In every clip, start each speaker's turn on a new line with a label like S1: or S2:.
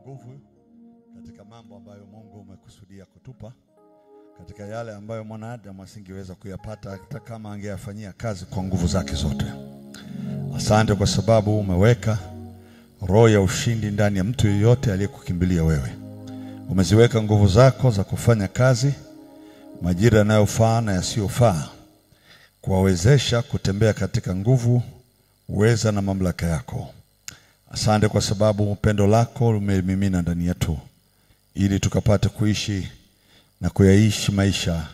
S1: nguvu katika mambo ambayo Mungu umekusudia kutupa, katika yale ambayo mwanadamu asingeweza kuyapata hata kama angeyafanyia kazi kwa nguvu zake zote. Asante kwa sababu umeweka roho ya ushindi ndani ya mtu yeyote aliyekukimbilia wewe. Umeziweka nguvu zako za kufanya kazi majira yanayofaa na yasiyofaa, kuwawezesha kutembea katika nguvu, uweza na mamlaka yako. Asante kwa sababu upendo lako umemimina ndani yetu ili tukapate kuishi na kuyaishi maisha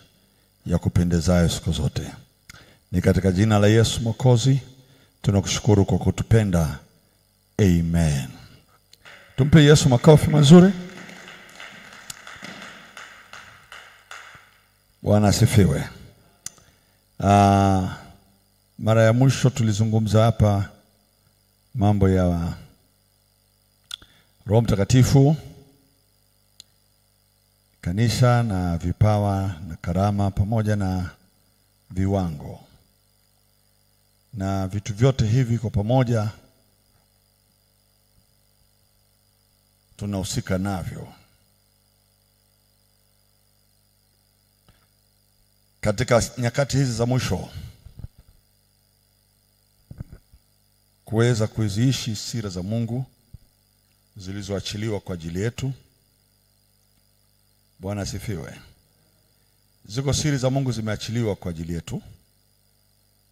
S1: ya kupendezayo siku zote. Ni katika jina la Yesu Mwokozi tunakushukuru kwa kutupenda. Amen. Tumpe Yesu makofi mazuri. Bwana asifiwe. Mara ya mwisho tulizungumza hapa mambo ya Roho Mtakatifu, kanisa na vipawa na karama pamoja na viwango. Na vitu vyote hivi kwa pamoja tunahusika navyo. Katika nyakati hizi za mwisho, kuweza kuziishi siri za Mungu zilizoachiliwa kwa ajili yetu. Bwana asifiwe. Ziko siri za Mungu zimeachiliwa kwa ajili yetu.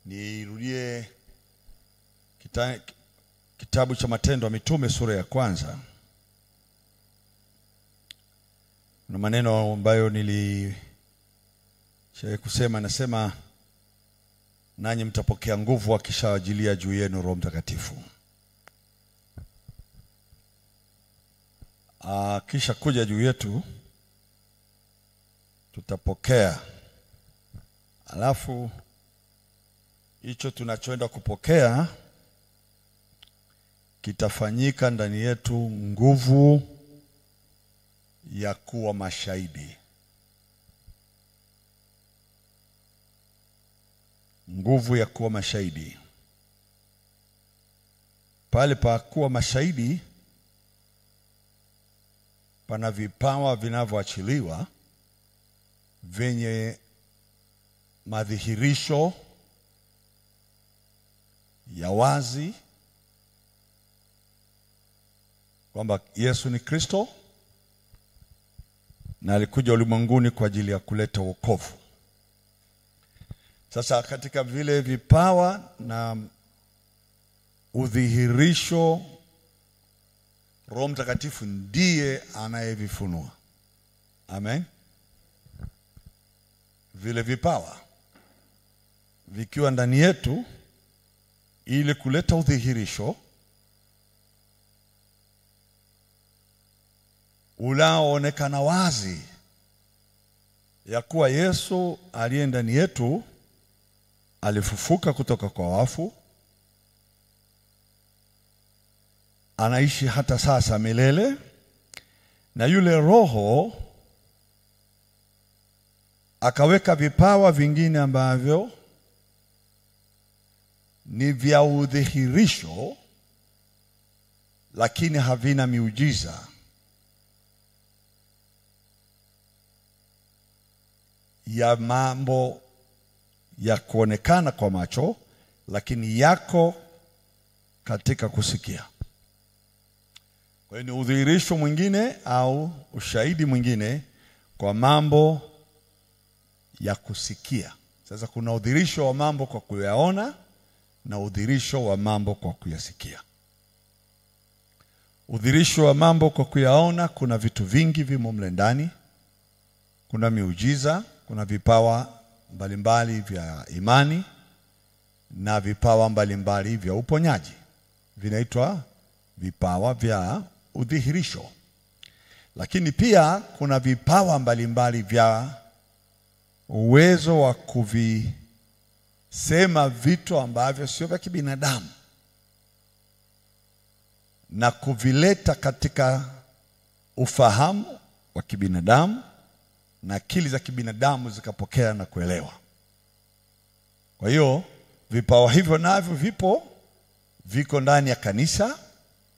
S1: Nirudie kitabu cha Matendo ya Mitume sura ya 1. Na maneno ambayo kusema, nasema nanyi mtapokea nguvu akishawajilia juu yenu Roho Mtakatifu. Kisha kuja juu yetu tutapokea. Alafu hicho tunachoenda kupokea kitafanyika ndani yetu nguvu ya kuwa mashahidi. Nguvu ya kuwa mashahidi. Pale pa kuwa mashahidi pana vipawa vinavyoachiliwa venye madhihirisho ya wazi kwamba Yesu ni Kristo na alikuja ulimwenguni kwa ajili ya kuleta wokovu. Sasa katika vile vipawa na udhihirisho, Roho Mtakatifu ndiye anayevifunua. Amen. Vile vipawa vikiwa ndani yetu ili kuleta udhihirisho unaoonekana wazi ya kuwa Yesu aliye ndani yetu alifufuka kutoka kwa wafu, anaishi hata sasa milele, na yule Roho akaweka vipawa vingine ambavyo ni vya udhihirisho lakini havina miujiza. Ya mambo ya kuonekana kwa macho lakini yako katika kusikia. Kwa hiyo ni udhihirisho mwingine au ushahidi mwingine kwa mambo ya kusikia. Sasa kuna udhihirisho wa mambo kwa kuyaona na udhihirisho wa mambo kwa kuyasikia. Udhihirisho wa mambo kwa kuyaona, kuna vitu vingi vimo mle ndani. Kuna miujiza, kuna vipawa mbalimbali vya imani na vipawa mbalimbali vya uponyaji. Vinaitwa vipawa vya udhihirisho. Lakini pia kuna vipawa mbalimbali vya uwezo wa kuvisema vitu ambavyo sio vya kibinadamu na kuvileta katika ufahamu wa kibinadamu na akili za kibinadamu zikapokea na kuelewa. Kwa hiyo vipawa hivyo navyo viko ndani ya kanisa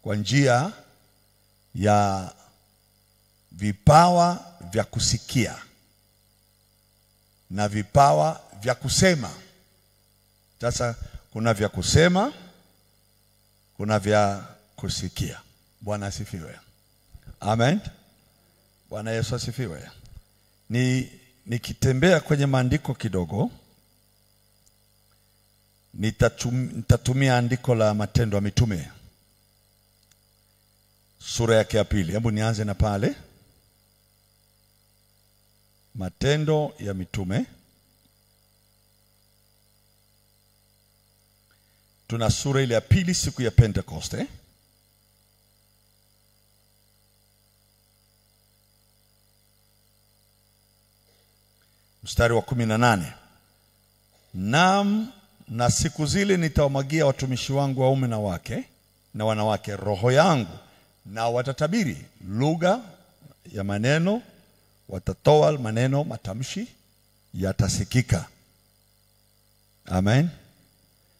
S1: kwa njia ya vipawa vya kusikia na vipawa vya kusema. Sasa kuna vya kusema, kuna vya kusikia. Bwana asifiwe. Amen. Bwana Yesu asifiwe. Nikitembea kwenye maandiko kidogo, nitatumia andiko la Matendo ya Mitume sura yake ya 2. Hebu nianze na pale. Matendo ya Mitume. Tuna sura ile ya 2, siku ya Pentekoste. Mstari wa 18. Na siku zile nitawamwagia watumishi wangu waume na wake na wanawake roho yangu, na watatabiri lugha ya maneno, watatoa maneno, matamshi yatasikika. Amen.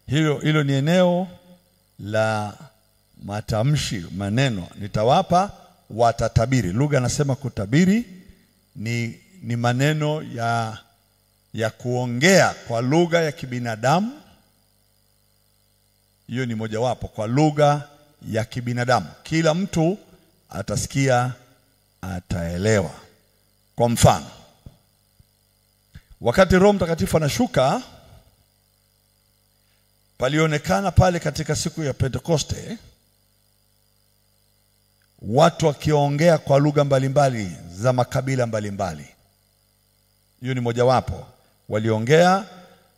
S1: Hilo ni eneo la matamshi, maneno. Nitawapa, watatabiri. Lugha nasema kutabiri ni maneno ya kuongea kwa lugha ya kibinadamu. Hiyo ni mojawapo, kwa lugha ya kibinadamu. Kila mtu atasikia, ataelewa. Kwa mfano, wakati Roho Mtakatifu anashuka, palionekana pale katika siku ya Pentekoste watu wakiongea kwa lugha mbalimbali za makabila mbalimbali. Hiyo ni mojawapo. Waliongea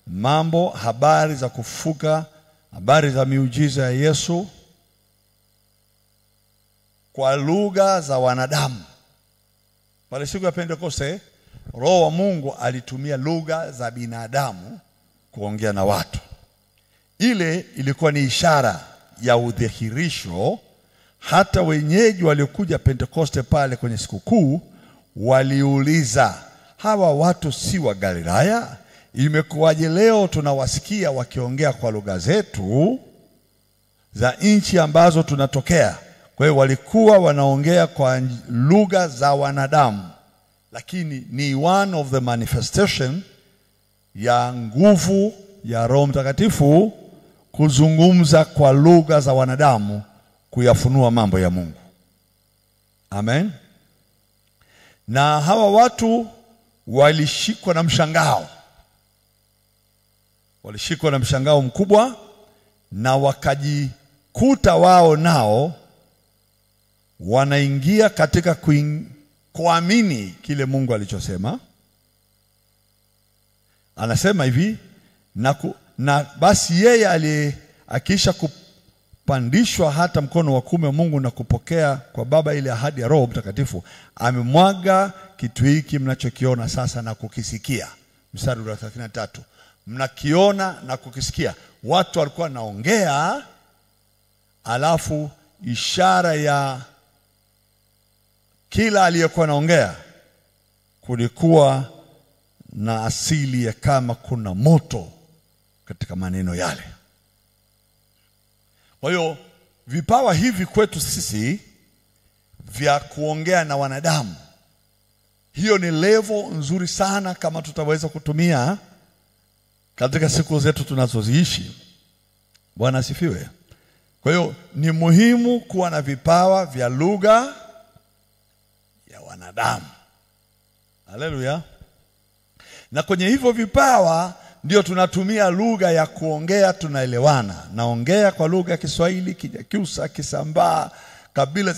S1: mambo, habari za kufuka, habari za miujiza ya Yesu kwa lugha za wanadamu. Pale siku ya Pentekoste, Roho wa Mungu alitumia lugha za binadamu kuongea na watu. Ile ilikuwa ni ishara ya udhihirisho. Hata wenyeji waliokuja Pentekoste pale kwenye sikukuu waliuliza, hawa watu si wa Galilaya? Imekuwaje leo tunawasikia wakiongea kwa lugha zetu za nchi ambazo tunatokea? Kwa hiyo walikuwa wanaongea kwa lugha za wanadamu, lakini ni one of the manifestation ya nguvu ya Roho Mtakatifu kuzungumza kwa lugha za wanadamu, kuyafunua mambo ya Mungu. Amen. Na hawa watu walishikwa na mshangao. Walishikwa na mshangao mkubwa, na wakajikuta wao nao wanaingia katika kuamini kile Mungu alichosema. Anasema hivi, na basi yeye akisha kupandishwa hata mkono wa kuume wa Mungu na kupokea kwa Baba ile ahadi ya Roho Mtakatifu, amemwaga kitu hiki mnachokiona sasa na kukisikia. Mstari wa 33. Mnakiona na kukisikia. Watu walikuwa naongea, alafu ishara ya kila aliyekuwa naongea kulikuwa na asili ya kama kuna moto katika maneno yale. Kwa hiyo vipawa hivi kwetu sisi vya kuongea na wanadamu, hiyo ni level nzuri sana kama tutaweza kutumia katika siku zetu tunazoziishi. Bwana asifiwe. Kwa hiyo ni muhimu kuwa na vipawa vya lugha ya wanadamu. Haleluya. Na kwenye hivyo vipawa ndio tunatumia lugha ya kuongea, tunaelewana. Naongea kwa lugha ya Kiswahili, Kinyakyusa, Kisambaa, kabila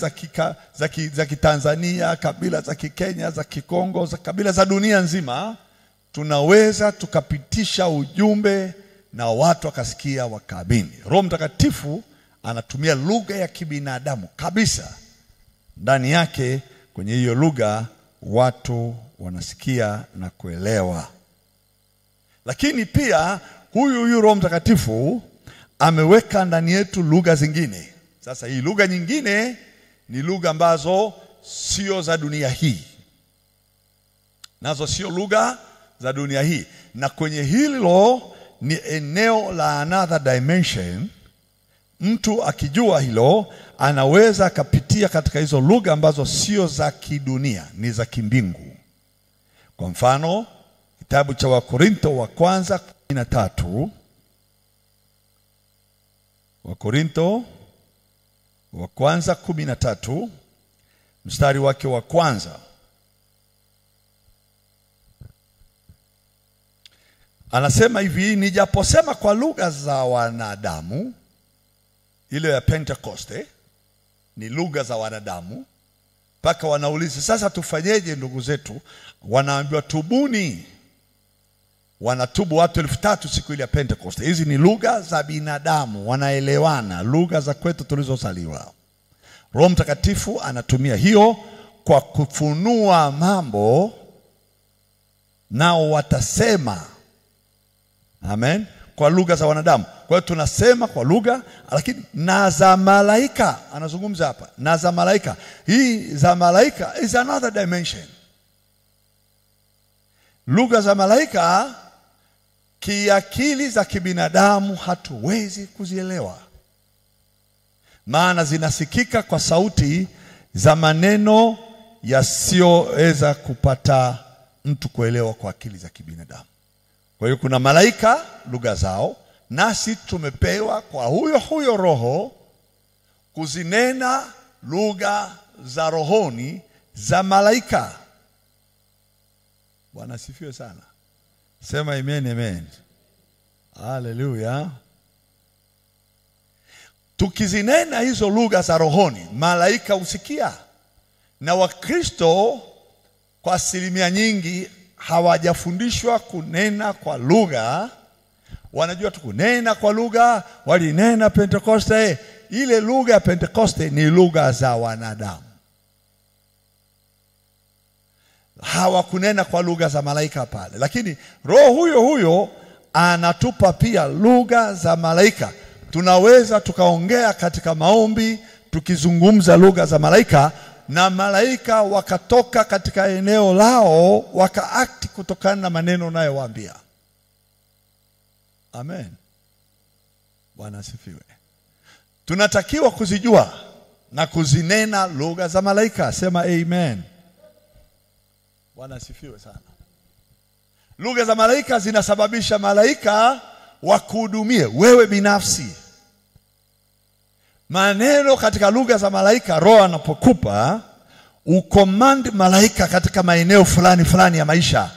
S1: za Kitanzania, kabila za Kikenya, za Kikongo, za kabila za dunia nzima. Tunaweza tukapitisha ujumbe na watu wakasikia, wakaamini. Roho Mtakatifu anatumia lugha ya kibinadamu kabisa. Ndani yake kwenye hiyo lugha watu wanasikia na kuelewa. Lakini pia huyu Roho Mtakatifu ameweka ndani yetu lugha zingine. Sasa hii lugha nyingine ni lugha ambazo sio za dunia hii. Nazo sio lugha za dunia hii. Na kwenye hilo ni eneo la another dimension. Mtu akijua hilo anaweza akapitia katika hizo lugha ambazo sio za kidunia, ni za kimbingu. Kwa mfano, kitabu cha Wakorintho wa kwanza 13, Wakorintho wa kwanza 13 mstari wake wa kwanza. Anasema hivi, nijaposema kwa lugha za wanadamu, ile ya Pentekoste ni lugha za wanadamu, mpaka wanauliza sasa tufanyeje ndugu zetu? Wanaambiwa tubuni. Wanatubu watu 3,000 siku ile ya Pentekoste. Hizi ni lugha za binadamu, wanaelewana, lugha za kwetu tulizozaliwa. Roho Mtakatifu anatumia hiyo kwa kufunua mambo, nao watasema. Amen. Kwa lugha za wanadamu. Kwa hiyo tunasema kwa lugha, lakini na za malaika anazungumza hapa, na za malaika. Hii za malaika is another dimension. Lugha za malaika kiakili za kibinadamu hatuwezi kuzielewa, maana zinasikika kwa sauti za maneno yasiyoweza kupata mtu kuelewa kwa akili za kibinadamu. Kwa hiyo kuna malaika lugha zao, nasi tumepewa kwa huyo Roho kuzinena lugha za rohoni za malaika. Bwana asifiwe sana. Sema amen, amen. Haleluya. Tukizinena hizo lugha za rohoni, malaika husikia. Na Wakristo kwa asilimia nyingi hawajafundishwa kunena kwa lugha. Wanajua tu kunena kwa lugha, walinena Pentekoste. Ile lugha ya Pentekoste ni lugha za wanadamu. Hawakunena kwa lugha za malaika pale. Lakini Roho huyo anatupa pia lugha za malaika. Tunaweza tukaongea katika maombi tukizungumza lugha za malaika, na malaika wakatoka katika eneo lao wakaakti kutokana na maneno unayowaambia. Amen. Bwana asifiwe. Tunatakiwa kuzijua na kuzinena lugha za malaika. Sema amen. Bwana asifiwe sana. Lugha za malaika zinasababisha malaika wakuhudumie wewe binafsi. Maneno katika lugha za malaika, Roho anapokupa ucommand malaika katika maeneo fulani ya maisha.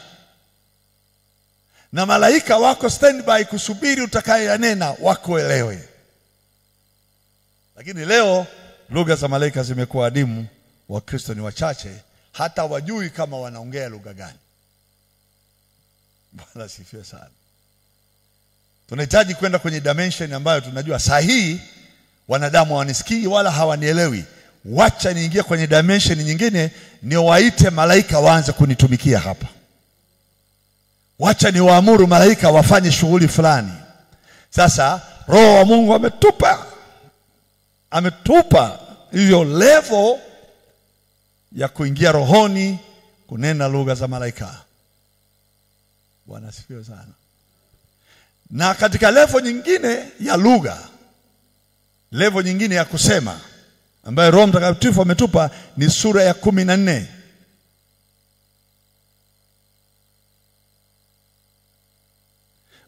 S1: Na malaika wako standby kusubiri utakayenena wakuelewe. Lakini leo lugha za malaika zimekuwa adimu, Wakristo ni wachache, hata wajui kama wanaongea lugha gani. Bwana asifiwe sana. Tunahitaji kwenda kwenye dimension ambayo tunajua sahihi wanadamu hawanisikii wala hawanielewi. Wacha niingie kwenye dimension nyingine, niwaite malaika waanze kunitumikia hapa. Wacha niwaamuru malaika wafanye shughuli fulani. Sasa Roho wa Mungu ametupa hiyo level ya kuingia rohoni kunena lugha za malaika. Bwana asifiwe sana. Na katika level nyingine ya lugha, level nyingine ya kusema ambayo Roho Mtakatifu ametupa ni sura ya 14.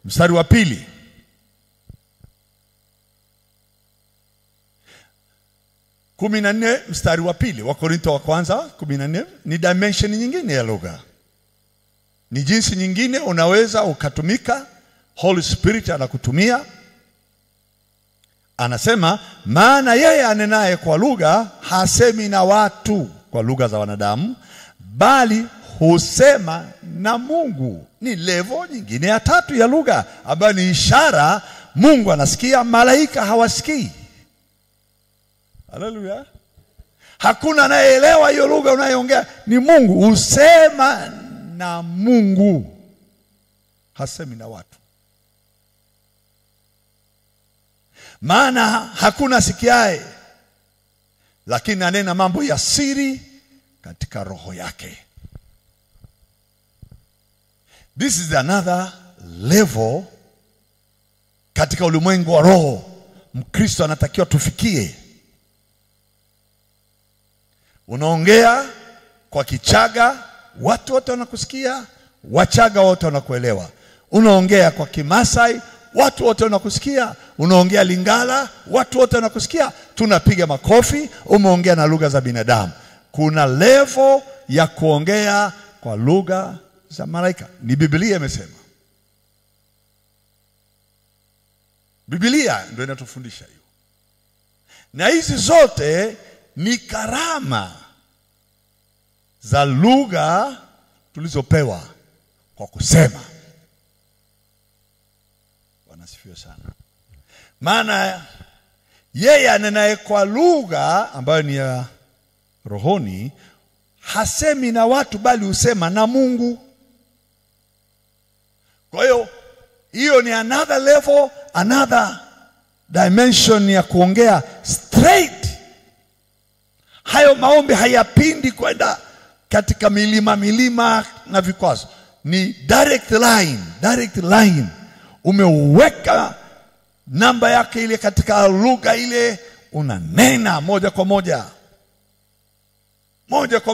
S1: Mstari wa 2. 14 mstari wa 2. Wakorintho wa kwanza 14 ni dimension nyingine ya lugha. Ni jinsi nyingine unaweza ukatumika. Holy Spirit anakutumia. Anasema, maana yeye anenaye kwa lugha hasemi na watu kwa lugha za wanadamu, bali husema na Mungu. Ni level nyingine ya 3 ya lugha, ambayo ni ishara Mungu anasikia, malaika hawasikii. Haleluya. Hakuna anayeelewa hiyo lugha unayoongea, ni Mungu. Husema na Mungu, hasemi na watu. Maana hakuna sikiaye, lakini anena mambo ya siri katika roho yake. This is another level katika ulimwengu wa roho. Mkristo anatakiwa tufikie. Unaongea kwa Kichaga, watu wote wanakusikia, Wachaga wote wanakuelewa. Unaongea kwa Kimasai, watu wote wanakusikia. Unaongea Lingala, watu wote wanakusikia. Tunapiga makofi. Umeongea na lugha za binadamu. Kuna level ya kuongea kwa lugha za malaika. Ni Biblia imesema. Biblia ndio inatufundisha hiyo. Na hizi zote ni karama za lugha tulizopewa kwa kusema. Wanasifiwa sana. Maana yeye anenaye kwa lugha ambayo ni ya rohoni hasemi na watu bali husema na Mungu. Kwa hiyo ni another level, another dimension ya kuongea straight. Hayo maombi hayapindi kwenda katika milima na vikwazo. Ni direct line. Umeweka namba yake ile katika lugha ile, unanena moja kwa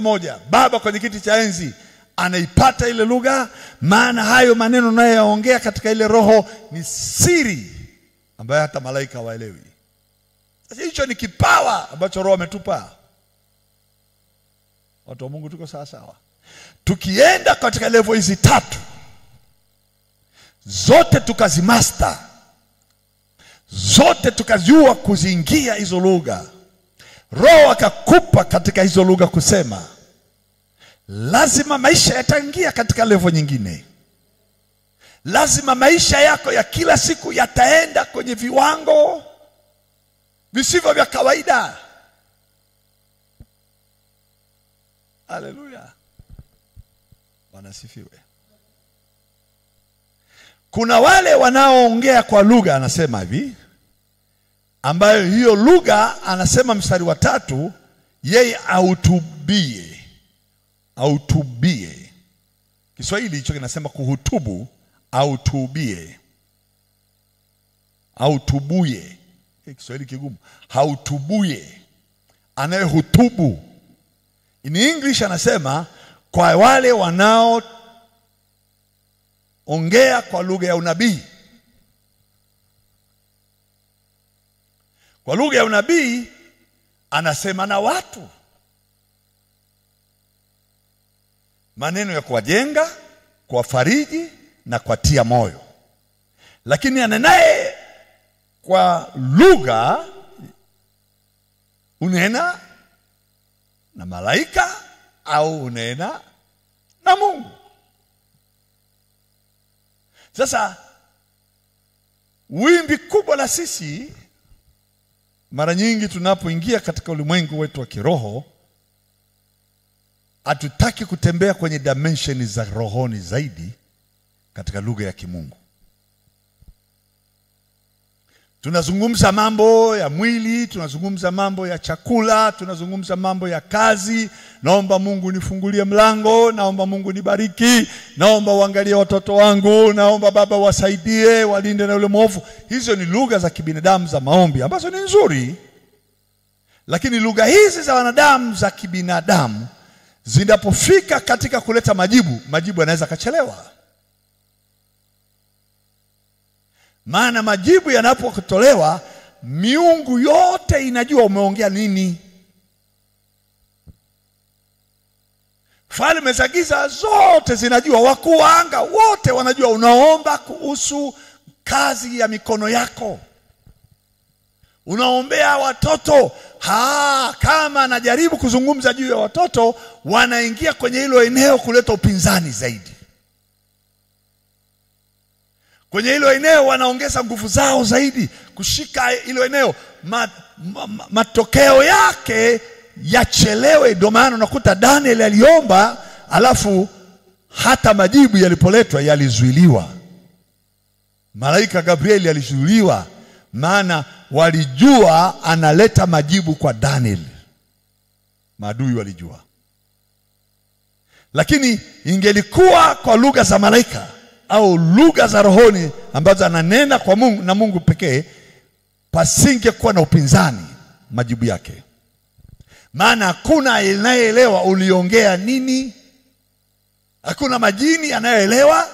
S1: moja. Baba kwenye kiti cha enzi anaipata ile lugha, maana hayo maneno unayoyaongea katika ile roho ni siri ambayo hata malaika hawaelewi. Sasa hicho ni kipawa ambacho Roho ametupa. Watu wa Mungu tuko sawa. Tukienda katika level hizi 3 zote tukazimaster, zote tukajua kuziingia hizo lugha, Roho akakupa katika hizo lugha kusema, lazima maisha yataingia katika level nyingine. Lazima maisha yako ya kila siku yataenda kwenye viwango visivyo vya kawaida. Haleluya. Wanasifiwe. Kuna wale wanaoongea kwa lugha, anasema hivi, ambayo hiyo lugha anasema mstari wa 3, yeye autubie. Kiswahili hicho kinasema kuhutubu, autubuye. Kiswahili kigumu. Hautubuye, anayehutubu. In English anasema kwa wale wanao ongea kwa lugha ya unabii. Kwa lugha ya unabii anasema na watu maneno ya kuwajenga, kuwafariji na kuwatia moyo. Lakini anenaye kwa lugha unena na malaika au unena na Mungu. Sasa wimbi kubwa la sisi mara nyingi tunapoingia katika ulimwengu wetu wa kiroho, hatutaki kutembea kwenye dimension za rohoni zaidi katika lugha ya kimungu. Tunazungumza mambo ya mwili, tunazungumza mambo ya chakula, tunazungumza mambo ya kazi. Naomba Mungu nifungulie mlango, naomba Mungu nibariki, naomba uangalie watoto wangu, naomba Baba wasaidie, walinde na yule mwovu. Hizo ni lugha za kibinadamu za maombi ambazo ni nzuri. Lakini lugha hizi za wanadamu za kibinadamu zinapofika katika kuleta majibu yanaweza kachelewa. Maana majibu yanapotolewa, miungu yote inajua umeongea nini. Falme za giza zote zinajua, wakuu wa anga wote wanajua unaomba kuhusu kazi ya mikono yako. Unaombea watoto, kama anajaribu kuzungumza juu ya watoto, wanaingia kwenye hilo eneo kuleta upinzani zaidi. Kwenye hilo eneo wanaongeza nguvu zao zaidi kushika hilo eneo. Matokeo yake yachelewe. Ndio maana unakuta Daniel aliomba, alafu hata majibu yalipoletwa yalizuiliwa. Malaika Gabrieli alizuiliwa, maana walijua analeta majibu kwa Daniel. Maadui walijua. Lakini ingelikuwa kwa lugha za malaika au lugha za rohoni ambazo ananena kwa Mungu na Mungu pekee, pasingekuwa na upinzani majibu yake. Maana hakuna anayeelewa uliongea nini. Hakuna majini anayeelewa,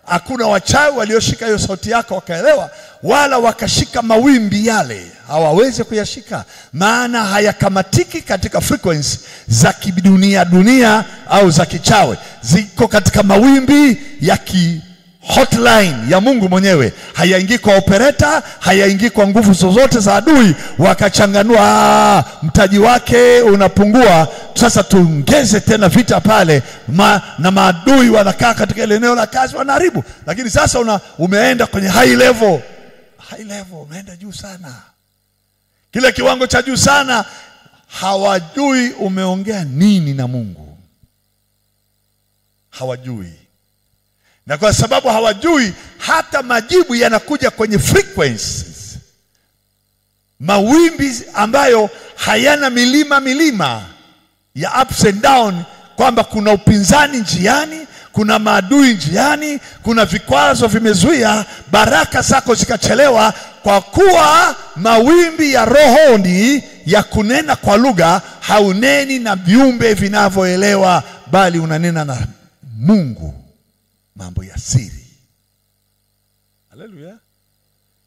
S1: hakuna wachawi walioshika hiyo sauti yako wakaelewa, wala wakashika mawimbi yale. Hawawezi kuyashika, maana hayakamatiki katika frequency za kidunia au za kichawi. Ziko katika mawimbi ya hotline ya Mungu mwenyewe. Hayaingii kwa operator, hayaingii kwa nguvu zozote za adui wakachanganua mtaji wake unapungua, sasa tuongeze tena vita pale, na maadui wanakaa katika ile eneo la kazi wanaharibu. Lakini sasa umeenda kwenye high level, umeenda juu sana, kile kiwango cha juu sana. Hawajui umeongea nini na Mungu, hawajui. Na kwa sababu hawajui, hata majibu yanakuja kwenye frequencies, mawimbi ambayo hayana milima ya ups and down, kwamba kuna upinzani njiani, kuna maadui njiani, kuna vikwazo vimezuia baraka zako zikachelewa. Kwa kuwa mawimbi ya rohoni ya kunena kwa lugha, hauneni na viumbe vinavyoelewa, bali unanena na Mungu mambo ya siri. Haleluya.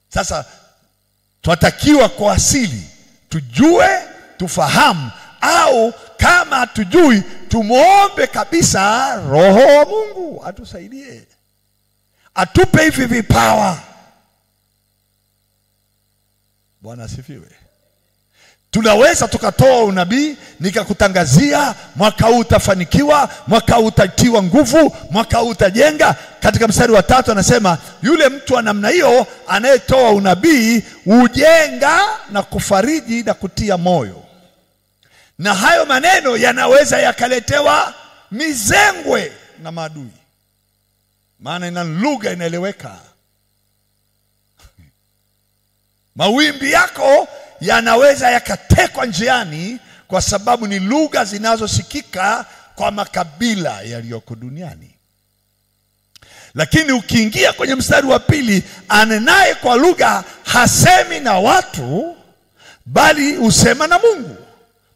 S1: Sasa tunatakiwa kwa asili tujue, tufahamu, au kama tujui, tumuombe kabisa Roho wa Mungu atusaidie, atupe hivi vipawa. Bwana asifiwe. Tunaweza tukatoa unabii, nikakutangazia mwaka huu utafanikiwa, mwaka huu utatiwa nguvu, mwaka huu utajenga. Katika mstari wa 3 anasema yule mtu wa namna hiyo anayetoa unabii ujenga na kufariji na kutia moyo. Na hayo maneno yanaweza yakaletewa mizengwe na maadui, maana ina lugha inaeleweka. Mawimbi yako yanaweza yakatekwa njiani, kwa sababu ni lugha zinazosikika kwa makabila yaliyoko duniani. Lakini ukiingia kwenye mstari wa 2, anenaye kwa lugha hasemi na watu, bali usema na Mungu.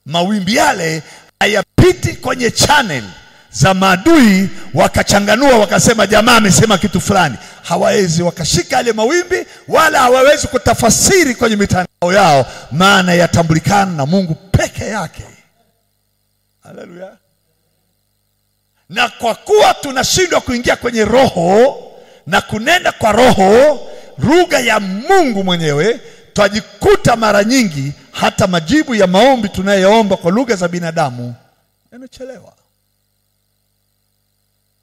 S1: Mawimbi yale hayapiti kwenye channel za maadui wakachanganua wakasema jamaa amesema kitu fulani. Hawawezi wakashika ile mawimbi, wala hawawezi kutafasiri kwenye mitandao yao, maana yatambulikana na Mungu peke yake. Haleluya. Na kwa kuwa tunashindwa kuingia kwenye roho na kunenda kwa roho, lugha ya Mungu mwenyewe, twajikuta mara nyingi hata majibu ya maombi tunayoomba kwa lugha za binadamu yanachelewa.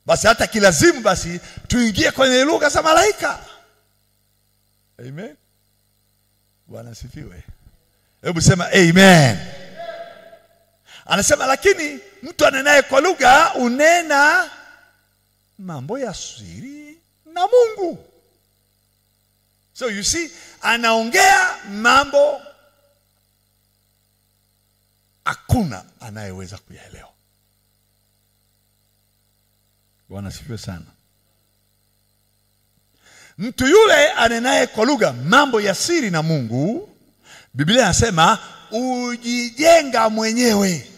S1: Basi hata kilazimu basi tuingie kwenye lugha za malaika. Amen. Bwana asifiwe. Hebu sema amen. Anasema lakini mtu anenaye kwa lugha unena mambo ya siri na Mungu. So you see, anaongea mambo hakuna anayeweza kuyaelewa. Bwana asifiwe sana. Mtu yule anenaye kwa lugha mambo ya siri na Mungu, Biblia inasema ujijenga mwenyewe.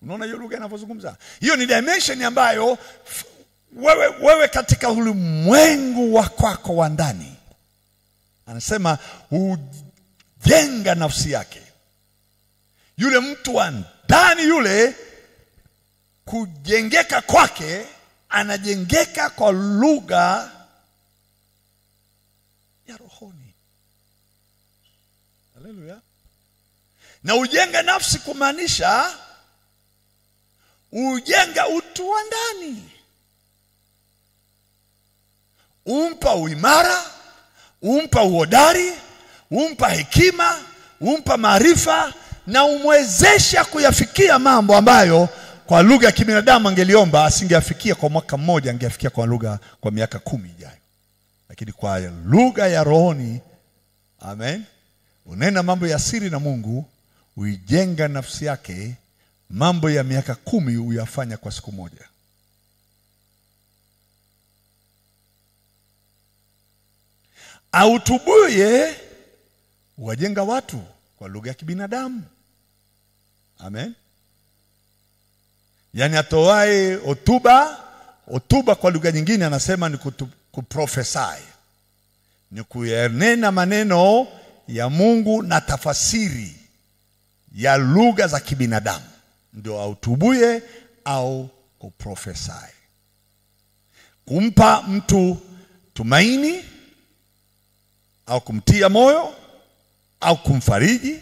S1: Unaona hiyo lugha inavyozungumza? Hiyo ni dimension ambayo wewe katika ulimwengu wa kwako wa ndani, anasema ujenga nafsi yake. Yule mtu wa ndani yule, kujengeka kwake, anajengeka kwa lugha ya rohoni. Haleluya. Na ujenga nafsi kumaanisha ujenga utu wa ndani. Umpa uimara, umpa uhodari, umpa hekima, umpa maarifa, na umwezesha kuyafikia mambo ambayo kwa lugha ya kibinadamu angeliomba asingeafikia kwa mwaka mmoja, angeafikia kwa lugha kwa miaka 10 ijayo. Lakini kwa lugha ya rohoni, amen, unena mambo ya siri na Mungu, uijenga nafsi yake, mambo ya miaka 10 uyafanya kwa siku moja. Autubuye wajenga watu kwa lugha ya kibinadamu. Amen. Yani atoae hotuba kwa lugha nyingine anasema ni kuprofesai. Ni kuyanena maneno ya Mungu na tafasiri ya lugha za kibinadamu. Ndio autubuye au kuprofesai. Kumpa mtu tumaini au kumtia moyo au kumfariji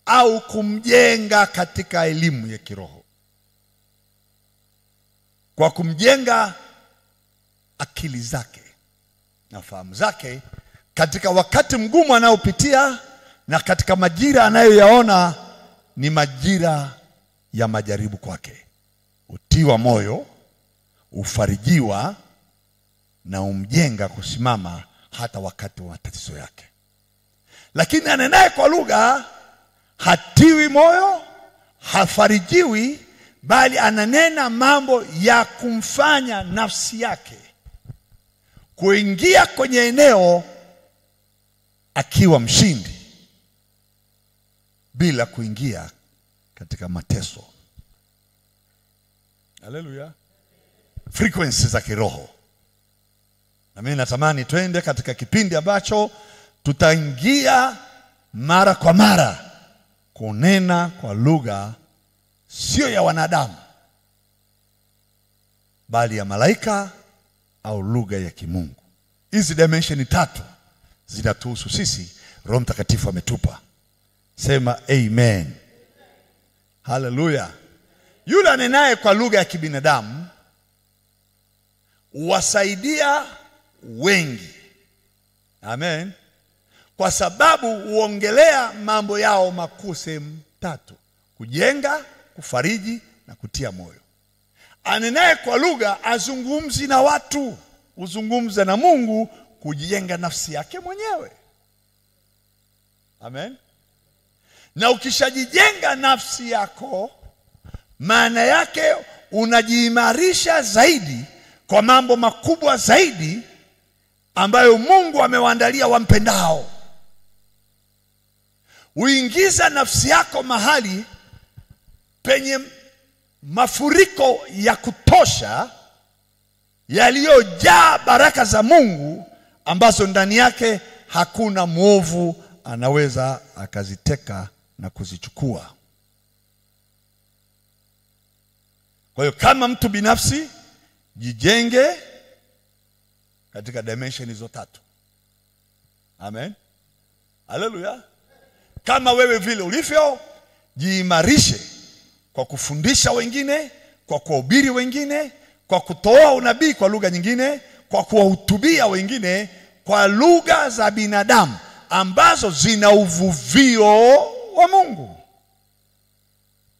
S1: au kumjenga katika elimu ya kiroho. Kwa kumjenga akili zake na fahamu zake katika wakati mgumu anaopitia na katika majira anayoyaona ni majira ya majaribu kwake. Utiwa moyo, ufarijiwa na umjenga kusimama hata wakati wa matatizo yake. Lakini anenaye kwa lugha hatiwi moyo, hafarijiwi, bali ananena mambo ya kumfanya nafsi yake kuingia kwenye eneo akiwa mshindi bila kuingia katika mateso. Haleluya. Frequency za kiroho. Na mimi natamani twende katika kipindi ambacho tutaingia mara kwa mara kunena kwa lugha sio ya wanadamu bali ya malaika au lugha ya kimungu. Hizi dimension tatu zinatuhusu sisi, Roho Mtakatifu ametupa. Sema amen. Haleluya. Yule anenaye kwa lugha ya kibinadamu wasaidia wengi. Amen. Kwa sababu huongelea mambo yao makuu sehemu tatu: kujenga, kufariji na kutia moyo. Anenaye kwa lugha azungumzi na watu, uzungumza na Mungu kujenga nafsi yake mwenyewe. Amen. Na ukishajijenga nafsi yako, maana yake unajiimarisha zaidi kwa mambo makubwa zaidi ambayo Mungu amewaandalia wampendao. Uingiza nafsi yako mahali penye mafuriko ya kutosha yaliyojaa baraka za Mungu ambazo ndani yake hakuna mwovu anaweza akaziteka na kuzichukua. Kwa hiyo kama mtu binafsi, jijenge katika dimension hizo tatu. Amen. Haleluya. Kama wewe vile ulivyo, jiimarishe kwa kufundisha wengine, kwa kuhubiri wengine, kwa kutoa unabii kwa lugha nyingine, kwa kuwahutubia wengine kwa lugha za binadamu ambazo zina uvuvio wa Mungu.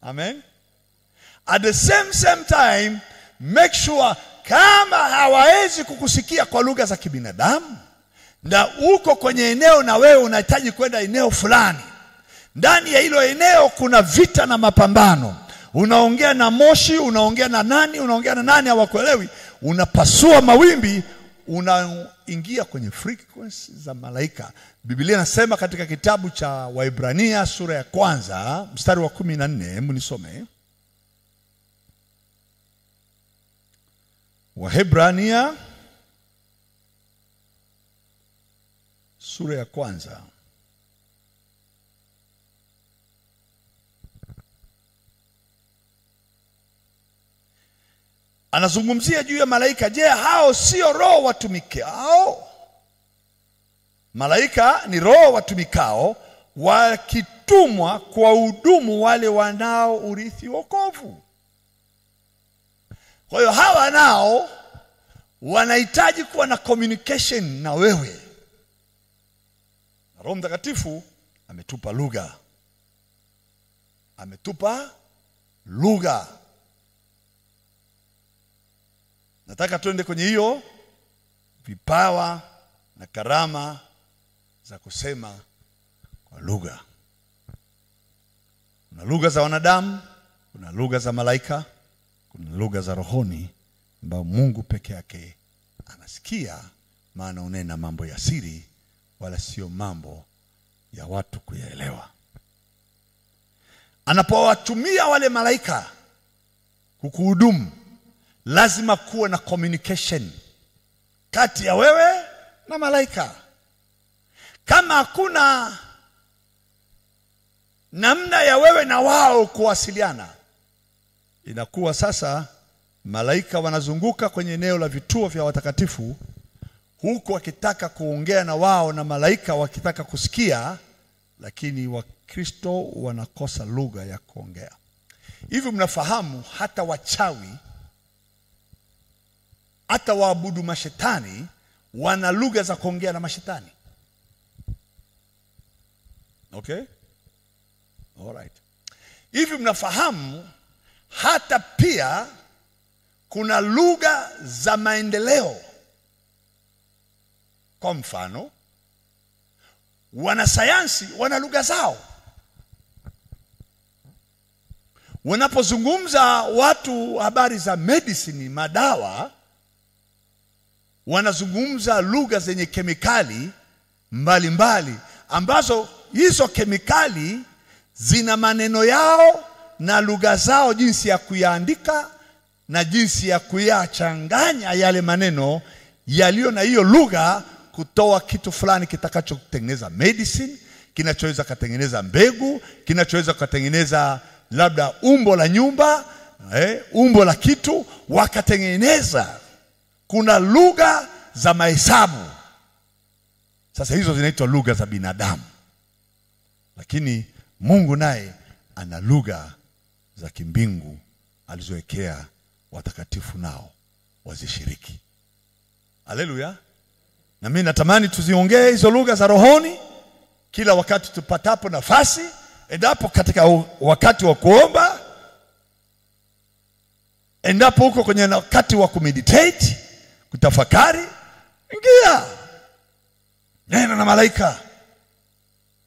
S1: Amen. At the same time, make sure kama hawawezi kukusikia kwa lugha za kibinadamu na uko kwenye eneo na wewe unahitaji kwenda eneo fulani, ndani ya hilo eneo kuna vita na mapambano, unaongea na moshi, unaongea na nani hawakuelewi, unapasua mawimbi, unaingia kwenye frequency za malaika. Biblia inasema katika kitabu cha Waebrania sura ya 1 mstari wa 14, hebu nisome. Waebrania sura ya 1. Anazungumzia juu ya malaika. Je, hao sio roho watumikao? Malaika ni roho watumikao wakitumwa kwa hudumu wale wanao urithi wokovu. Kwa hiyo hawa nao wanahitaji kuwa na communication na wewe. Roho Mtakatifu ametupa lugha. Ametupa lugha. Nataka tuende kwenye hiyo vipawa na karama za kusema kwa lugha. Kuna lugha za wanadamu, kuna lugha za malaika, kuna lugha za rohoni ambayo Mungu peke yake anasikia, maana unena mambo ya siri wala sio mambo ya watu kuyaelewa. Anapowatumia wale malaika kukuhudumu, lazima kuwe na communication kati ya wewe na malaika. Kama hakuna namna ya wewe na wao kuwasiliana, inakuwa sasa malaika wanazunguka kwenye eneo la vituo vya watakatifu, huku wakitaka kuongea na wao na malaika wakitaka kusikia, lakini Wakristo wanakosa lugha ya kuongea. Hivi mnafahamu hata wachawi, hata waabudu mashetani wana lugha za kuongea na mashetani? Okay? All right. Hivi mnafahamu hata pia kuna lugha za maendeleo? Kwa mfano, wanasayansi wana lugha zao. Wanapozungumza watu habari za medicine, madawa, wanazungumza lugha zenye kemikali mbalimbali, ambazo hizo kemikali zina maneno yao na lugha zao, jinsi ya kuyaandika na jinsi ya kuyachanganya yale maneno yaliyo na hiyo lugha kutoa kitu fulani kitakachotengeneza medicine, kinachoweza kutengeneza mbegu, kinachoweza kutengeneza labda umbo la nyumba, umbo la kitu wakatengeneza. Kuna lugha za mahesabu. Sasa hizo zinaitwa lugha za binadamu. Lakini Mungu naye ana lugha za kimbingu alizowekea watakatifu nao wazishiriki. Haleluya. Na mimi natamani tuziongee hizo lugha za rohoni kila wakati tupatapo nafasi. Endapo katika wakati wa kuomba, endapo uko kwenye wakati wa kumeditate, kutafakari, ingia nena na malaika.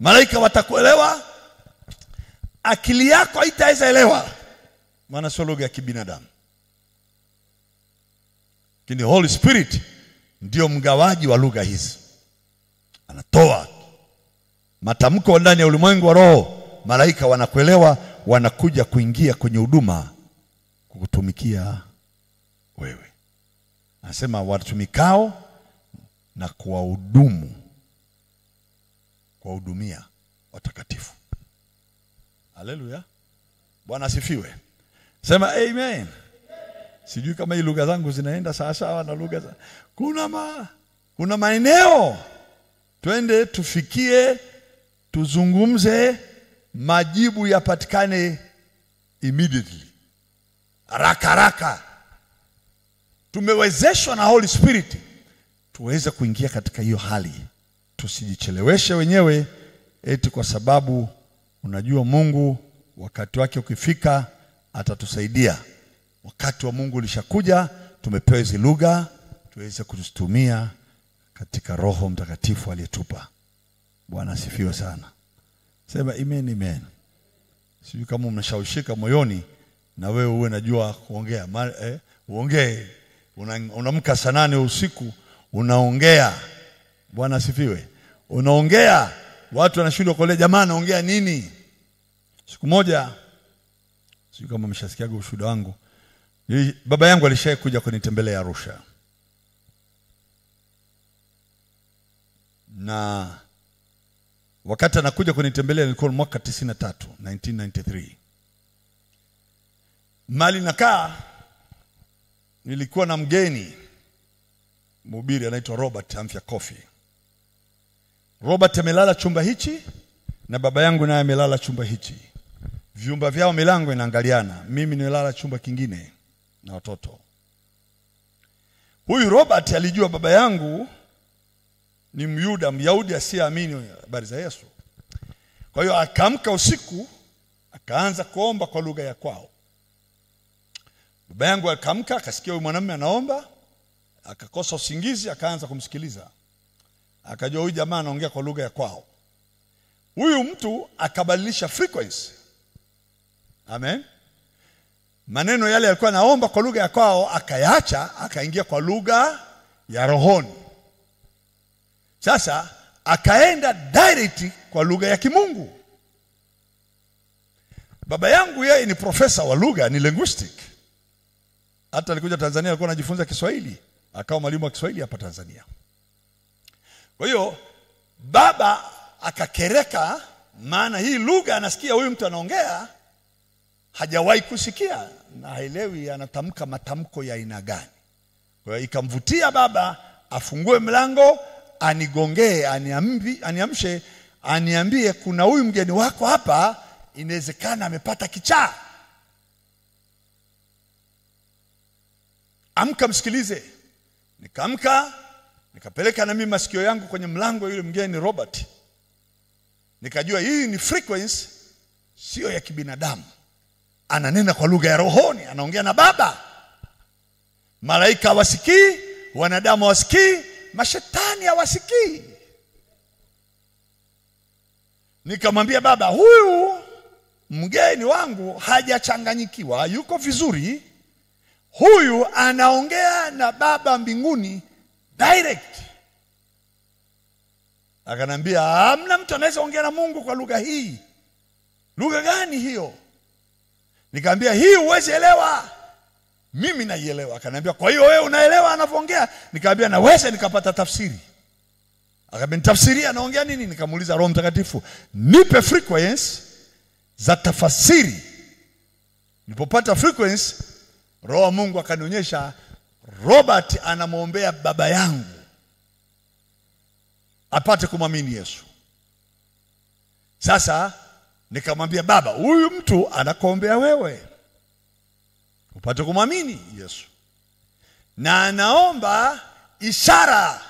S1: Malaika watakuelewa, akili yako haitaweza elewa, maana sio lugha ya kibinadamu. Lakini Holy Spirit ndio mgawaji wa lugha hizi. Anatoa matamko ndani ya ulimwengu wa roho. Malaika wanakuelewa, wanakuja kuingia kwenye huduma kukutumikia wewe. Anasema watumikao na kuwahudumia watakatifu. Haleluya. Bwana asifiwe. Sema amen. Sijui kama hii lugha zangu zinaenda sawa sawa na lugha za. Kuna maeneo twende tufikie, tuzungumze, majibu yapatikane immediately, haraka. Tumewezeshwa na Holy Spirit tuweze kuingia katika hiyo hali. Tusijicheleweshe wenyewe eti kwa sababu unajua Mungu wakati wake ukifika atatusaidia. Wakati wa Mungu ulishakuja, tumepewa hizo lugha tuweze kuzitumia katika Roho Mtakatifu aliyetupa. Bwana asifiwe sana. Sema amen, amen. Sijui kama umeshawishika moyoni na wewe uwe najua kuongea. Uongee. Unamka saa 8 usiku unaongea. Bwana asifiwe. Unaongea, watu wanashindwa kuelewa, jamaa anaongea nini? Siku moja, sijui kama umeshasikia ushuhuda wangu. Baba yangu alishaye kuja kunitembelea Arusha. Na wakati anakuja kunitembelea nilikuwa mwaka 1993. Mali nakaa, nilikuwa na mgeni mhubiri anaitwa Robert Amfia Coffee. Robert amelala chumba hichi na baba yangu naye amelala chumba hichi. Vyumba vyao milango inaangaliana. Mimi nilala chumba kingine na watoto. Huyu Robert alijua baba yangu ni Myahudi asiyeamini habari za Yesu. Kwa hiyo akaamka usiku akaanza kuomba kwa lugha ya kwao. Baba yangu akaamka akasikia huyu mwanamume anaomba, akakosa usingizi, akaanza kumsikiliza. Akajua huyu jamaa anaongea kwa lugha ya kwao. Huyu mtu akabadilisha frequency. Amen. Maneno yale alikuwa anaomba kwa lugha ya kwao akayaacha, akaingia kwa lugha ya rohoni. Sasa akaenda direct kwa lugha ya Kimungu. Baba yangu yeye ni profesa wa lugha, ni linguistic. Hata alikuja Tanzania alikuwa anajifunza Kiswahili, akawa mwalimu wa Kiswahili hapa Tanzania. Kwa hiyo baba akakereka, maana hii lugha anasikia huyu mtu anaongea hajawahi kusikia na haelewi anatamka matamko ya aina gani. Kwa hiyo ikamvutia baba afungue mlango, anigongee, aniamshe, aniambie kuna huyu mgeni wako hapa, inawezekana amepata kichaa. Amka msikilize. Nikaamka, nikapeleka na mimi masikio yangu kwenye mlango yule mgeni Robert. Nikajua hii ni frequency sio ya kibinadamu. Ananena kwa lugha ya rohoni, anaongea na baba. Malaika hawasikii, wanadamu hawasikii, mashetani hawasikii. Nikamwambia baba, huyu mgeni wangu hajachanganyikiwa, yuko vizuri. Huyu anaongea na baba mbinguni direct. Akanambia, hamna mtu anaweza ongea na Mungu kwa lugha hii. Lugha gani hiyo? Nikamwambia, hii huwezi elewa. Mimi naielewa. Akanambia, kwa hiyo wewe unaelewa anavyoongea? Nikamwambia, naweza nikapata tafsiri. Akaniambia, tafsiria anaongea nini? Nikamuuliza Roho Mtakatifu, nipe frequency za tafsiri. Nilipopata frequency, Roho wa Mungu akanionyesha Robert anamwombea baba yangu apate kumwamini Yesu. Sasa nikamwambia baba, huyu mtu anakuombea wewe upate kumwamini Yesu, na anaomba ishara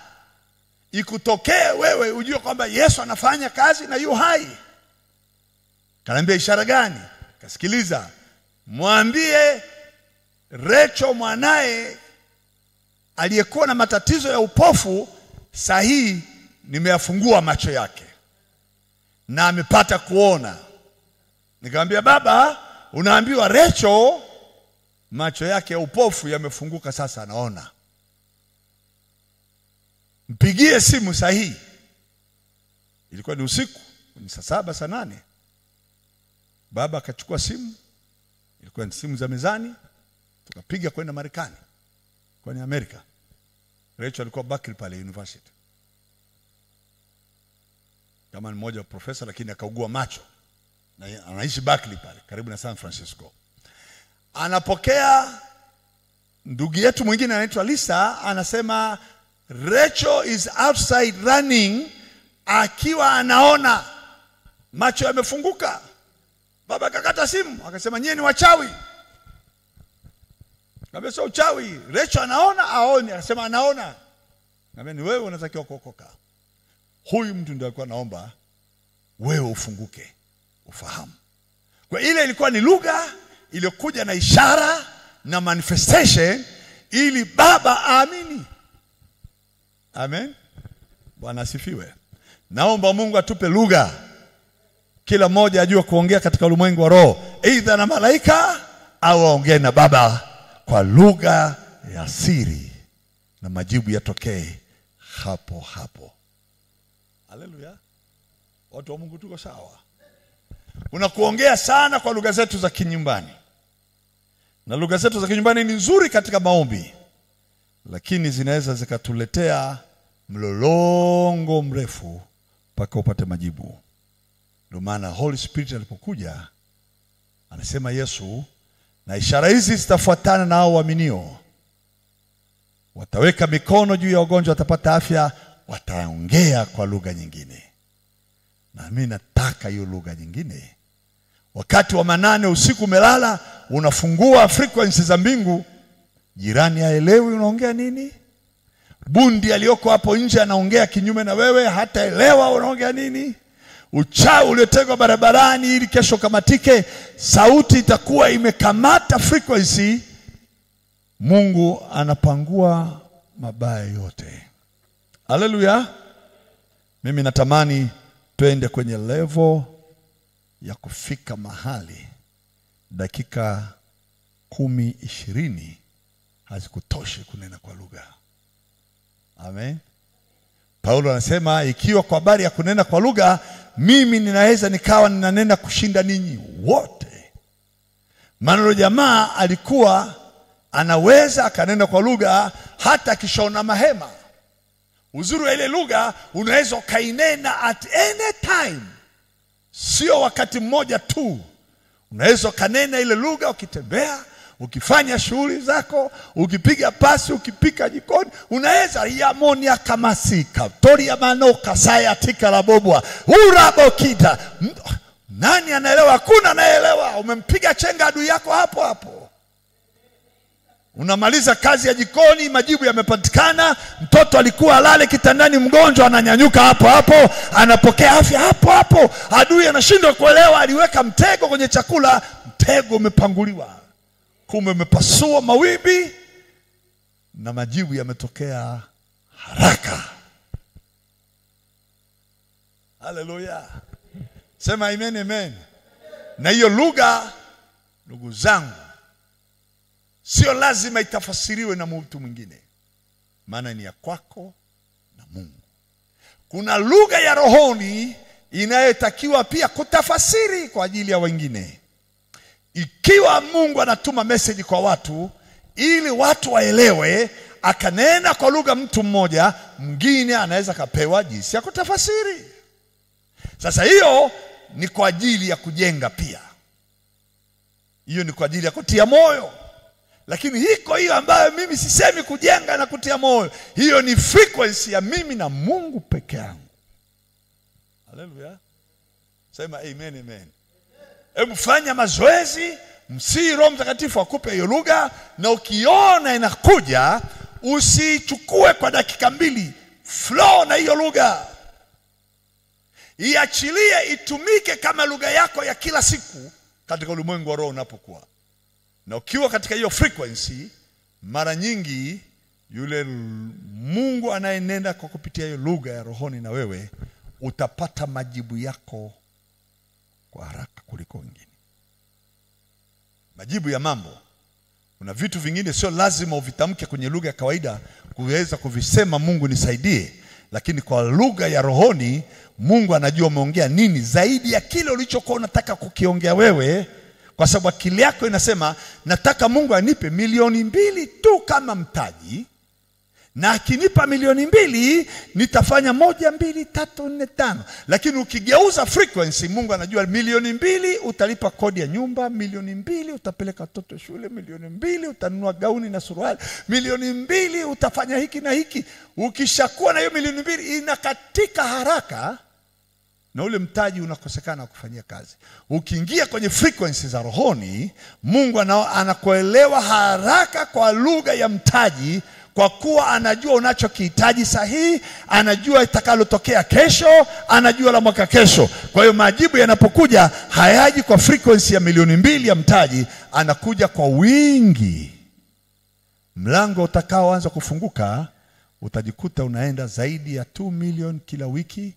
S1: ikutokee wewe ujue kwamba Yesu anafanya kazi na yu hai. Kaniambia, ishara gani? Kasikiliza, mwambie Recho mwanae aliyekuwa na matatizo ya upofu sahihi nimeyafungua macho yake na amepata kuona. Nikamwambia, baba, unaambiwa Recho macho yake ya upofu yamefunguka, sasa anaona. Mpigie simu sahihi. Ilikuwa ni usiku, ni saa 7 saa 8. Baba akachukua simu, ilikuwa ni simu za mezani, tukapiga kwenda Marekani, kwani Amerika. Recho alikuwa Berkeley pale university, kama ni mmoja wa profesa, lakini akaugua macho na anaishi Berkeley pale karibu na San Francisco. Anapokea ndugu yetu mwingine anaitwa Lisa, anasema Recho is outside running, akiwa anaona macho yamefunguka. Baba akakata simu, akasema, nyie ni wachawi. Nikamwambia, sio uchawi, Recho anaona aone. Akasema anaona. Nikamwambia, ni wewe unatakiwa kuokoka. Huyu mtu ndiye alikuwa naomba wewe ufunguke, ufahamu. Kwa ile ilikuwa ni lugha iliyokuja na ishara na manifestation ili baba aamini. Amen. Bwana asifiwe. Naomba Mungu atupe lugha, kila mmoja ajue kuongea katika ulimwengu wa roho, aidha na malaika au aongee na baba kwa lugha ya siri, na majibu yatokee hapo hapo. Haleluya. Watu wa Mungu tuko sawa. Kuna kuongea sana kwa lugha zetu za kinyumbani. Na lugha zetu za kinyumbani ni nzuri katika maombi, lakini zinaweza zikatuletea mlolongo mrefu mpaka upate majibu. Ndio maana Holy Spirit alipokuja anasema Yesu, na ishara hizi zitafuatana na hao waaminio. Wataweka mikono juu ya wagonjwa, watapata afya, wataongea kwa lugha nyingine. Na mimi nataka hiyo lugha nyingine. Wakati wa 8 usiku umelala, unafungua frequency za mbingu, jirani haelewi unaongea nini. Bundi aliyoko hapo nje anaongea kinyume na wewe, hataelewa unaongea nini. Uchawi uliotegwa barabarani ili kesho kamatike, sauti itakuwa imekamata frequency. Mungu anapangua mabaya yote. Haleluya. Mimi natamani twende kwenye level ya kufika mahali dakika 10-20 hazikutoshi kunena kwa lugha. Amen. Paulo anasema ikiwa kwa habari ya kunena kwa lugha, mimi ninaweza nikawa ninanena kushinda ninyi wote. Maana jamaa alikuwa anaweza akanena kwa lugha hata akishona mahema. Uzuri wa ile lugha, unaweza kainena at any time, sio wakati mmoja tu. Unaweza kanena ile lugha ukitembea, ukifanya shughuli zako, ukipiga pasi, ukipika jikoni. Unaweza yamonia kama sika tori ya manoka saya tika la bobwa urabo kita. Nani anaelewa? Hakuna anaelewa. Umempiga chenga adui yako hapo hapo. Unamaliza kazi ya jikoni, majibu yamepatikana. Mtoto alikuwa alale kitandani mgonjwa, ananyanyuka hapo hapo, anapokea afya hapo hapo. Adui anashindwa kuelewa, aliweka mtego kwenye chakula, mtego umepanguliwa, kumbe umepasua mawimbi na majibu yametokea haraka. Haleluya. Sema amen, amen. Na hiyo lugha, ndugu zangu, sio lazima itafasiriwe na mtu mwingine, maana ni ya kwako na Mungu. Kuna lugha ya rohoni inayotakiwa pia kutafasiri kwa ajili ya wengine. Ikiwa Mungu anatuma message kwa watu ili watu waelewe, akanena kwa lugha mtu mmoja, mwingine anaweza kapewa jinsi ya kutafasiri. Sasa hiyo ni kwa ajili ya kujenga pia. Hiyo ni kwa ajili ya kutia moyo. Lakini hiyo ambayo mimi sisemi kujenga na kutia moyo, hiyo ni frequency ya mimi na Mungu peke yangu. Haleluya. Sema amen, amen. Hebu fanya mazoezi, msii Roho Mtakatifu akupe hiyo lugha, na ukiona inakuja usichukue kwa dakika 2, flow na hiyo lugha. Iachilie itumike kama lugha yako ya kila siku katika ulimwengu wa roho unapokuwa. Na ukiwa katika hiyo frequency, mara nyingi yule Mungu anayenenda kwa kupitia hiyo lugha ya rohoni na wewe, utapata majibu yako kwa haraka kuliko wengine. Majibu ya mambo. Kuna vitu vingine sio lazima uvitamke kwenye lugha ya kawaida kuweza kuvisema Mungu nisaidie, lakini kwa lugha ya rohoni Mungu anajua umeongea nini zaidi ya kile ulichokuwa unataka kukiongea wewe. Kwa sababu akili yako inasema nataka Mungu anipe 2,000,000 tu kama mtaji, na akinipa 2,000,000 nitafanya 1, 2, 3, 4, 5. Lakini ukigeuza frequency, Mungu anajua 2,000,000 utalipa kodi ya nyumba, 2,000,000 utapeleka watoto shule, 2,000,000 utanunua gauni na suruali, 2,000,000 utafanya hiki na hiki. Ukishakuwa na hiyo 2,000,000 inakatika haraka, na ule mtaji unakosekana kufanyia kazi. Ukiingia kwenye frequency za rohoni, Mungu anakuelewa haraka kwa lugha ya mtaji, kwa kuwa anajua unachokihitaji sahihi, anajua itakalotokea kesho, anajua la mwaka kesho. Kwa hiyo majibu yanapokuja hayaji kwa frequency ya 2,000,000 ya mtaji, anakuja kwa wingi. Mlango utakaoanza kufunguka, utajikuta unaenda zaidi ya 2 million kila wiki,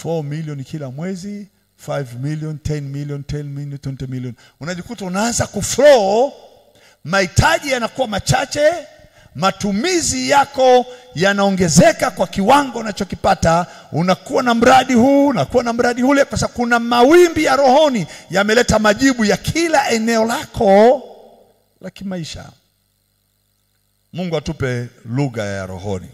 S1: 4 million kila mwezi, 5 million, 10 million, 10 million, 20 million. Unajikuta unaanza kuflow, mahitaji yanakuwa machache, matumizi yako yanaongezeka kwa kiwango unachokipata. Unakuwa na mradi huu, unakuwa na mradi ule, kwa sababu kuna mawimbi ya rohoni yameleta majibu ya kila eneo lako la kimaisha. Mungu atupe lugha ya rohoni.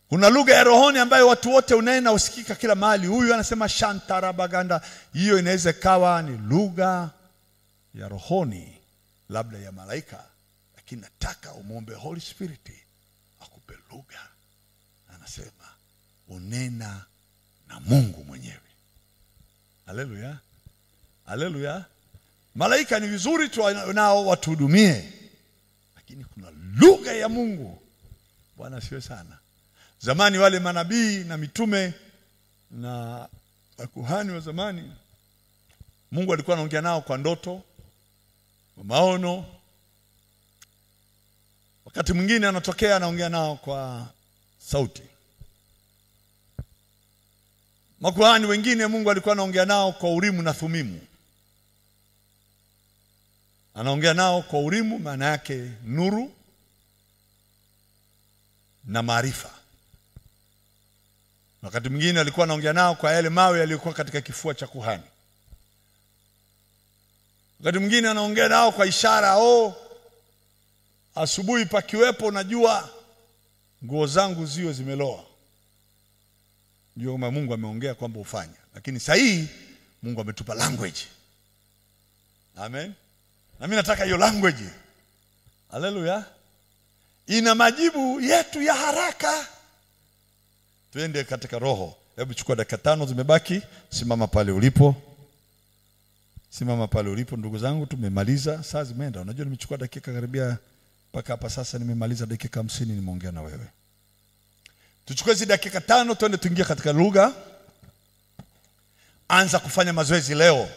S1: Kuna lugha ya rohoni ambayo watu wote unena usikika kila mahali. Huyu anasema shantarabaganda. Hiyo inaweza kawa ni lugha ya rohoni, labda ya malaika, lakini nataka umuombe Holy Spirit akupe lugha. Anasema unena na Mungu mwenyewe. Haleluya. Haleluya. Malaika ni vizuri tu nao watuhudumie, lakini kuna lugha ya Mungu. Bwana asifiwe sana. Zamani wale manabii na mitume na makuhani wa zamani, Mungu alikuwa anaongea nao kwa ndoto, kwa maono. Wakati mwingine anatokea anaongea nao kwa sauti. Makuhani wengine Mungu alikuwa anaongea nao kwa Urimu na Thumimu. Anaongea nao kwa Urimu, maana yake nuru na maarifa. Wakati mwingine alikuwa anaongea nao kwa yale mawe yaliyokuwa katika kifua cha kuhani. Wakati mwingine anaongea nao kwa ishara, asubuhi pakiwepo najua nguo zangu ziwe zimeloa. Ndio kama Mungu ameongea kwamba ufanye. Lakini sasa hii Mungu ametupa language. Amen. Na mimi nataka hiyo language. Haleluya. Ina majibu yetu ya haraka. Tuende katika roho. Hebu chukua dakika 5 zimebaki. Simama pale ulipo. Simama pale ulipo ndugu zangu, tumemaliza. Saa zimeenda. Unajua nimechukua dakika karibia mpaka hapa sasa nimemaliza dakika 50 nimeongea na wewe. Tuchukue hizi dakika 5 twende tuingie katika lugha. Anza kufanya mazoezi leo.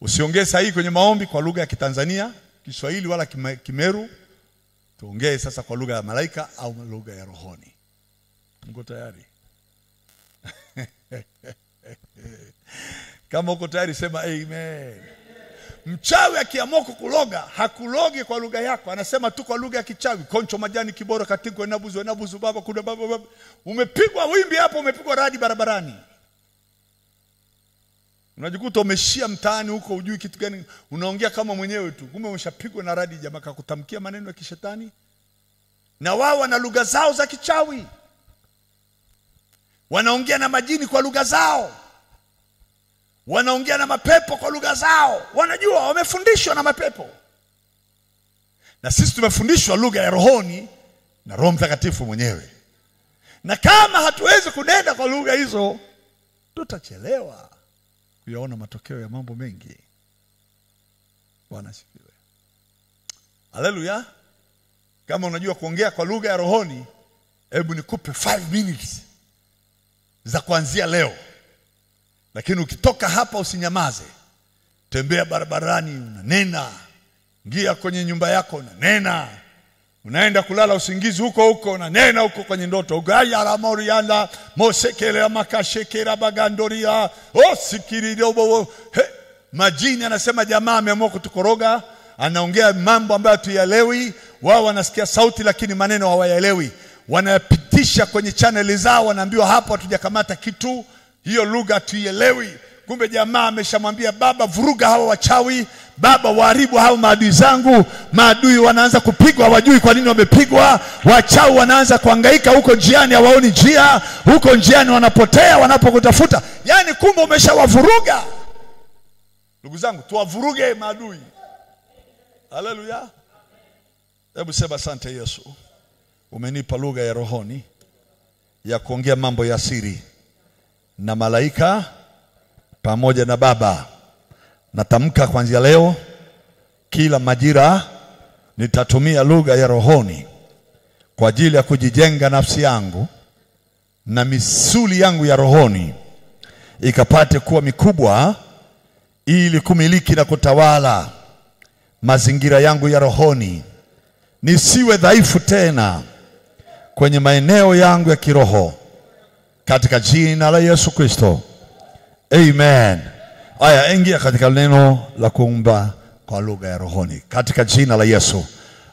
S1: Usiongee sahihi kwenye maombi kwa lugha ya Kitanzania, Kiswahili wala Kimeru. Tuongee sasa kwa lugha ya malaika au lugha ya rohoni. Mko tayari? Kama uko tayari sema amen. Mchawi akiamua kukuloga, hakulogi kwa lugha yako, anasema tu kwa lugha ya kichawi. Koncho majani kiboro katiko enabuzu baba kuna baba. Umepigwa wimbi hapo, umepigwa radi barabarani. Unajikuta umeshia mtaani huko hujui kitu gani, unaongea kama mwenyewe tu. Kumbe umeshapigwa na radi, jamaa kakutamkia maneno ya kishetani. Na wao wana lugha zao za kichawi. Wanaongea na majini kwa lugha zao. Wanaongea na mapepo kwa lugha zao. Wanajua wamefundishwa na mapepo. Na sisi tumefundishwa lugha ya rohoni na Roho Mtakatifu mwenyewe. Na kama hatuwezi kunenda kwa lugha hizo, tutachelewa kuyaona matokeo ya mambo mengi. Bwana asifiwe. Haleluya. Kama unajua kuongea kwa lugha ya rohoni, hebu nikupe 5 minutes za kuanzia leo. Lakini ukitoka hapa usinyamaze. Tembea barabarani unanena. Ingia kwenye nyumba yako unanena. Unaenda kulala usingizi huko unanena huko kwenye ndoto. Ugaya la morianda mosekele makashekera bagandoria osikirido. Majini anasema jamaa ameamua kutukoroga, anaongea mambo ambayo hatuyaelewi. Wao wanasikia sauti lakini maneno hawayaelewi. Wanapitisha kwenye channel zao, wanaambiwa hapo hatujakamata kitu. Hiyo lugha tuielewi. Kumbe jamaa ameshamwambia baba, vuruga hawa wachawi, baba waharibu hao maadui zangu. Maadui wanaanza kupigwa, hawajui kwa nini wamepigwa. Wachawi wanaanza kuhangaika huko njiani, hawaoni njia. Huko njiani wanapotea wanapokutafuta. Yaani kumbe umeshawavuruga. Ndugu zangu, tuwavuruge maadui. Haleluya. Hebu sema asante Yesu. Umenipa lugha ya rohoni ya kuongea mambo ya siri na malaika pamoja na baba. Natamka kuanzia leo kila majira nitatumia lugha ya rohoni kwa ajili ya kujijenga nafsi yangu na misuli yangu ya rohoni ikapate kuwa mikubwa, ili kumiliki na kutawala mazingira yangu ya rohoni. Nisiwe dhaifu tena kwenye maeneo yangu ya kiroho, katika jina la Yesu Kristo. Amen. Aya, ingia katika neno la kuomba kwa lugha ya rohoni katika jina la Yesu.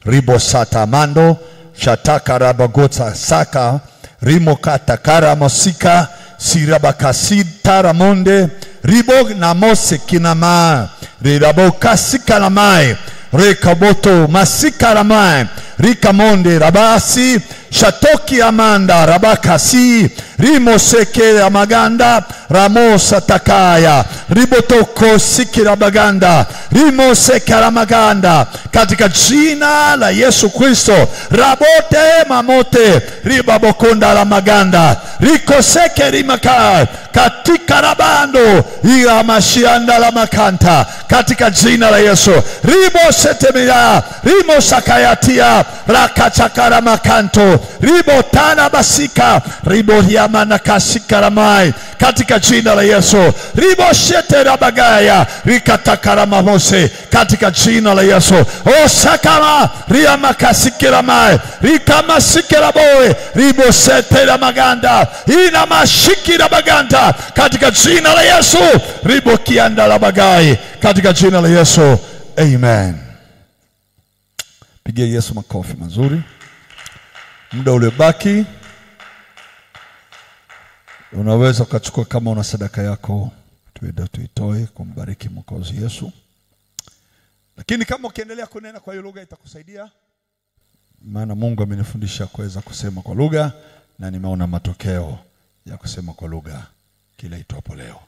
S1: Ribo sata mando shataka rabagota saka rimo katakara mosika sirabakasita ramonde ribo na mose kinama rirabokasika na mai rekaboto masika la mai rikamonde rabasi shatoki amanda rabakasi rimo seke amaganda ramosa takaya ribotoko sikira baganda rimo sekara maganda katika jina la Yesu Kristo. Rabote mamote ribabokonda la maganda riko seke rimaka katika rabando ila mashianda la makanta katika jina la Yesu. Ribo setemira rimo sakayatia rakachakara makanto ribo tana basika ribo hiamana kasikara mai katika jina la Yesu. Ribo shete rabagaya rikatakara mamose katika jina la Yesu. Osakama riama kasikira mai rikama sikira boe ribo sete rabaganda ina mashikira baganda katika jina la Yesu. Ribo kianda rabagai katika jina la Yesu. Amen. Pigia Yesu makofi mazuri. Muda uliobaki Unaweza ukachukua kama una sadaka yako, tuende tuitoe kumbariki Mwokozi Yesu. Lakini kama ukiendelea kunena kwa hiyo lugha itakusaidia. Maana Mungu amenifundisha kuweza kusema kwa lugha na nimeona matokeo ya kusema kwa lugha kila itwapo leo.